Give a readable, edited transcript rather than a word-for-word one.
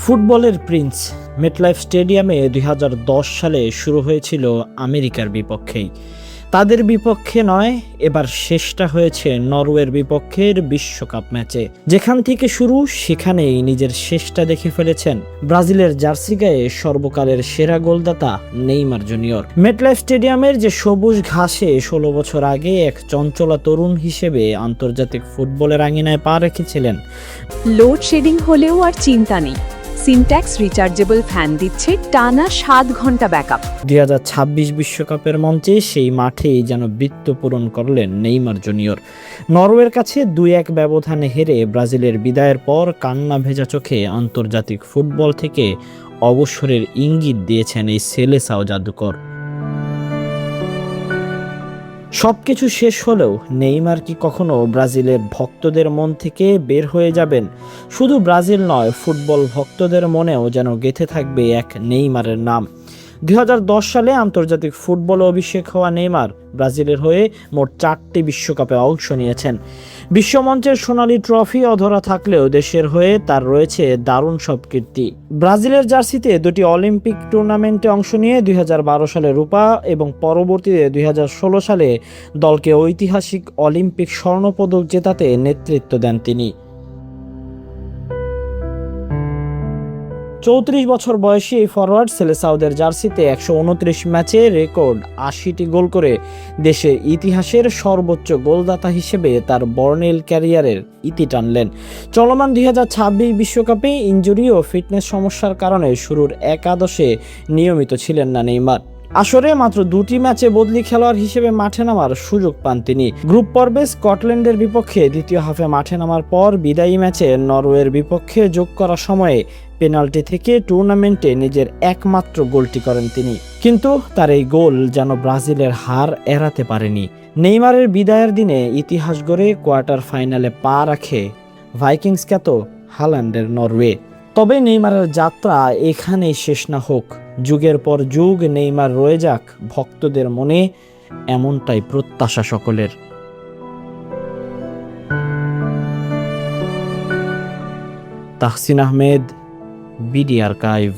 ফুটবলের Prince MetLife স্টেডিয়ামে ২০১০ সালে শুরু হয়েছিল আমেরিকার বিপক্ষেই। তাদের বিপক্ষে নয়, এবার শেষটা হয়েছে নরওয়ের বিপক্ষের বিশ্বকাপ ম্যাচে। যেখান থেকে শুরু সেখানেই নিজের শেষটা দেখে ফেলেছেন ব্রাজিলের জার্সি গায়ে সর্বকালের সেরা গোলদাতা নেইমার জুনিয়র। মেটলাইফ স্টেডিয়ামের যে সবুজ ঘাসে ১৬ বছর আগে এক চঞ্চলা তরুণ হিসেবে আন্তর্জাতিক ফুটবলের আঙিনায় পা রেখেছিলেন। লোডশেডিং হলেও আর চিন্তা নেই, সিনট্যাক্স রিচার্জেবল ফ্যান দিচ্ছে টানা ৭ ঘন্টা ব্যাকআপ। ২০২৬ বিশ্বকাপের মঞ্চে সেই মাঠেই যেন বৃত্ত পূরণ করলেন নেইমার জুনিয়র। নরওয়ের কাছে ২-১ ব্যবধানে হেরে ব্রাজিলের বিদায়ের পর কান্না ভেজা চোখে আন্তর্জাতিক ফুটবল থেকে অবসরের ইঙ্গিত দিয়েছেন এই সেলেসাও জাদুকর। সবকিছু শেষ হলেও নেইমার কি কখনো ব্রাজিলের ভক্তদের মন থেকে বের হয়ে যাবেন? শুধু ব্রাজিল নয়, ফুটবল ভক্তদের মনেও যেন গেঁথে থাকবে এক নেইমারের নাম। ২০১০ সালে আন্তর্জাতিক ফুটবলে অভিষেক হওয়া নেইমার ব্রাজিলের হয়ে মোট ৪টি বিশ্বকাপে অংশ নিয়েছেন। বিশ্বমঞ্চের সোনালী ট্রফি অধরা থাকলেও দেশের হয়ে তার রয়েছে দারুণ সব কীর্তি। ব্রাজিলের জার্সিতে ২টি অলিম্পিক টুর্নামেন্টে অংশ নিয়ে ২০১২ সালে রূপা এবং পরবর্তীতে ২০১৬ সালে দলকে ঐতিহাসিক অলিম্পিক স্বর্ণপদক জেতাতে নেতৃত্ব দেন তিনি। ৩৪ বছর বয়সী এই ফরওয়ার্ড সেলেসাওদের জার্সিতে ১২৯ ম্যাচে রেকর্ড ৮০টি গোল করে দেশের ইতিহাসের সর্বোচ্চ গোলদাতা হিসেবে তার বর্ণিল ক্যারিয়ারের ইতি টানলেন। চলমান ২০২৬ বিশ্বকাপে ইনজুরি ও ফিটনেস সমস্যার কারণে শুরুর একাদশে নিয়মিত ছিলেন না নেইমার। আসরে মাত্র ২টি ম্যাচে বদলি খেলোয়াড় হিসেবে মাঠে নামার সুযোগ পান তিনি। গ্রুপ পর্বে স্কটল্যান্ডের বিপক্ষে দ্বিতীয় হাফে মাঠে নামার পর বিদায়ী ম্যাচে নরওয়ের বিপক্ষে যোগ করা সময়ে পেনাল্টি থেকে টুর্নামেন্টে নিজের একমাত্র গোলটি করেন তিনি। কিন্তু তার এই গোল যেন ব্রাজিলের হার এড়াতে পারেনি। নেইমারের বিদায়ের দিনে ইতিহাস গড়ে কোয়ার্টার ফাইনালে পা রাখে ভাইকিংস খ্যাত হাল্যান্ডের নরওয়ে। তবে নেইমারের যাত্রা এখানেই শেষ না হোক, যুগের পর যুগ নেইমার রয়ে যাক ভক্তদের মনে, এমনটাই প্রত্যাশা সকলের। Tahsin Ahmed, BD archive.